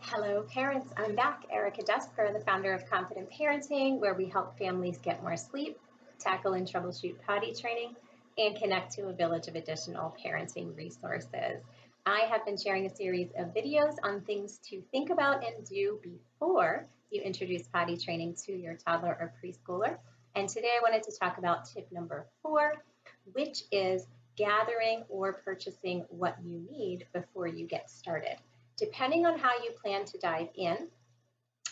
Hello, parents. I'm back. Erica Desper, the founder of Confident Parenting, where we help families get more sleep, tackle and troubleshoot potty training, and connect to a village of additional parenting resources. I have been sharing a series of videos on things to think about and do before you introduce potty training to your toddler or preschooler. And today I wanted to talk about tip number 4, which is gathering or purchasing what you need before you get started. Depending on how you plan to dive in,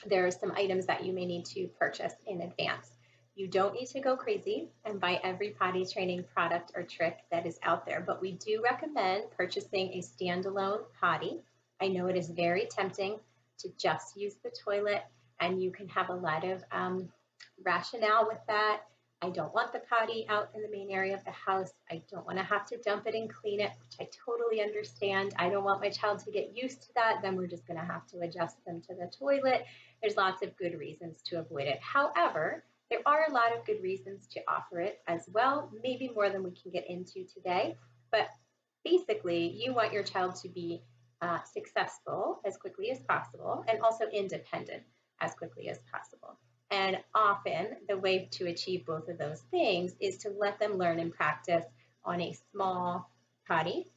there are some items that you may need to purchase in advance. You don't need to go crazy and buy every potty training product or trick that is out there, but we do recommend purchasing a standalone potty. I know it is very tempting to just use the toilet, and you can have a lot of rationale with that. I don't want the potty out in the main area of the house. I don't want to have to dump it and clean it, which I totally understand. I don't want my child to get used to that. Then we're just going to have to adjust them to the toilet. There's lots of good reasons to avoid it. However, there are a lot of good reasons to offer it as well, maybe more than we can get into today. But basically, you want your child to be successful as quickly as possible and also independent as quickly as possible. And often the way to achieve both of those things is to let them learn and practice on a small potty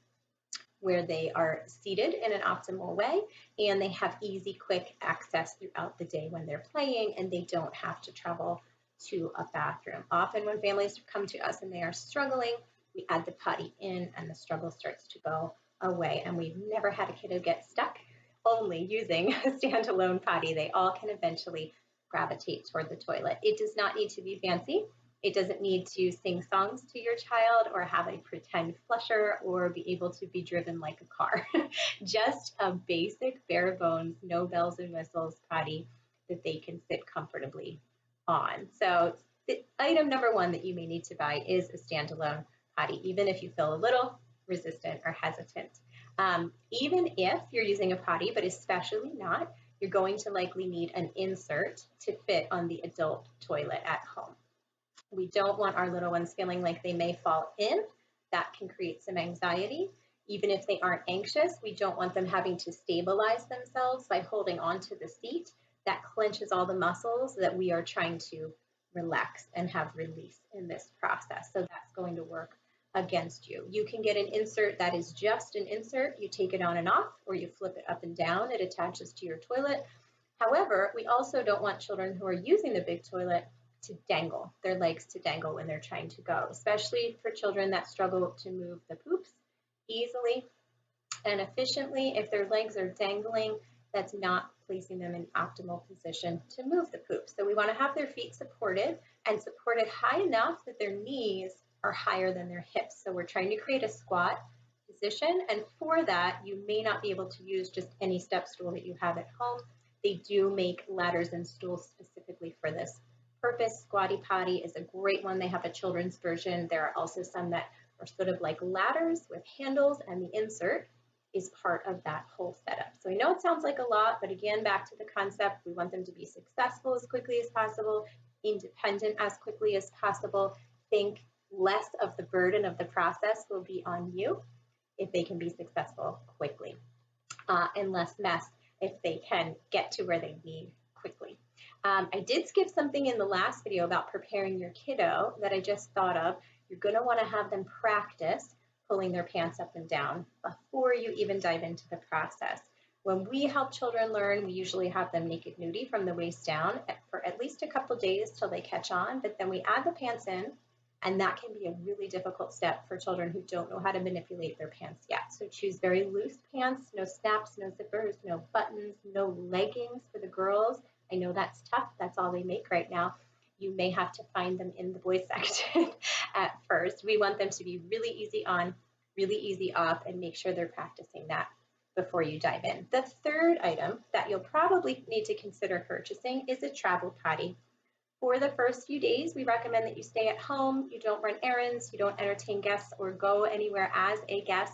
where they are seated in an optimal way and they have easy, quick access throughout the day when they're playing and they don't have to travel to a bathroom. Often when families come to us and they are struggling, we add the potty in and the struggle starts to go away. And we've never had a kiddo get stuck only using a standalone potty. They all can eventually gravitate toward the toilet. It does not need to be fancy. It doesn't need to sing songs to your child or have a pretend flusher or be able to be driven like a car. Just a basic, bare bones, no bells and whistles potty that they can sit comfortably on. So the item number 1 that you may need to buy is a standalone potty, even if you feel a little resistant or hesitant. Even if you're using a potty, but especially not, you're going to likely need an insert to fit on the adult toilet at home. We don't want our little ones feeling like they may fall in. That can create some anxiety. Even if they aren't anxious, we don't want them having to stabilize themselves by holding onto the seat. That clenches all the muscles that we are trying to relax and have release in this process. So that's going to work against you. You can get an insert that is just an insert. You take it on and off, or you flip it up and down. It attaches to your toilet. However, we also don't want children who are using the big toilet to dangle, their legs to dangle when they're trying to go, especially for children that struggle to move the poops easily and efficiently. If their legs are dangling, that's not placing them in optimal position to move the poop. So we want to have their feet supported and supported high enough that their knees are higher than their hips. So we're trying to create a squat position. And for that, you may not be able to use just any step stool that you have at home. They do make ladders and stools specifically for this purpose. Squatty Potty is a great one. They have a children's version. There are also some that are sort of like ladders with handles, and the insert is part of that whole setup. So I know it sounds like a lot, but again, back to the concept, we want them to be successful as quickly as possible, independent as quickly as possible. Think less of the burden of the process will be on you if they can be successful quickly, and less mess if they can get to where they need quickly. I did skip something in the last video about preparing your kiddo that I just thought of. You're going to want to have them practice pulling their pants up and down before you even dive into the process. When we help children learn, we usually have them naked nudie from the waist down for at least a couple days till they catch on, but then we add the pants in, and that can be a really difficult step for children who don't know how to manipulate their pants yet. So choose very loose pants, no snaps, no zippers, no buttons, no leggings for the girls. I know that's tough. That's all they make right now. You may have to find them in the boys section at first. We want them to be really easy on, really easy off, and make sure they're practicing that before you dive in. The third item that you'll probably need to consider purchasing is a travel potty. For the first few days, we recommend that you stay at home, you don't run errands, you don't entertain guests or go anywhere as a guest.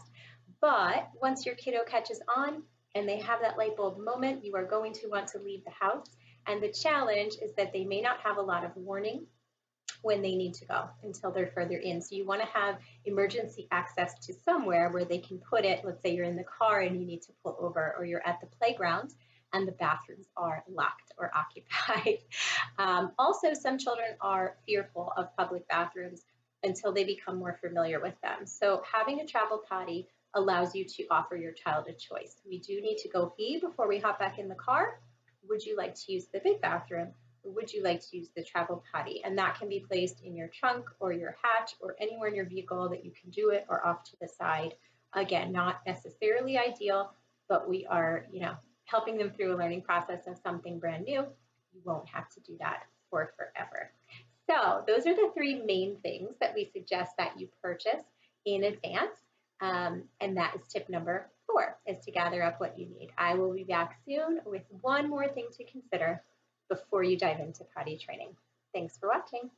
But once your kiddo catches on and they have that light bulb moment, you are going to want to leave the house. And the challenge is that they may not have a lot of warning when they need to go until they're further in. So you want to have emergency access to somewhere where they can put it. Let's say you're in the car and you need to pull over, or you're at the playground and the bathrooms are locked or occupied. Also, some children are fearful of public bathrooms until they become more familiar with them. So having a travel potty allows you to offer your child a choice. We do need to go pee before we hop back in the car. Would you like to use the big bathroom? Or would you like to use the travel potty? And that can be placed in your trunk or your hatch or anywhere in your vehicle that you can do it, or off to the side. Again, not necessarily ideal, but we are, helping them through a learning process of something brand new. You won't have to do that for forever. So those are the three main things that we suggest that you purchase in advance. And that is tip number 4, is to gather up what you need. I will be back soon with one more thing to consider before you dive into potty training. Thanks for watching.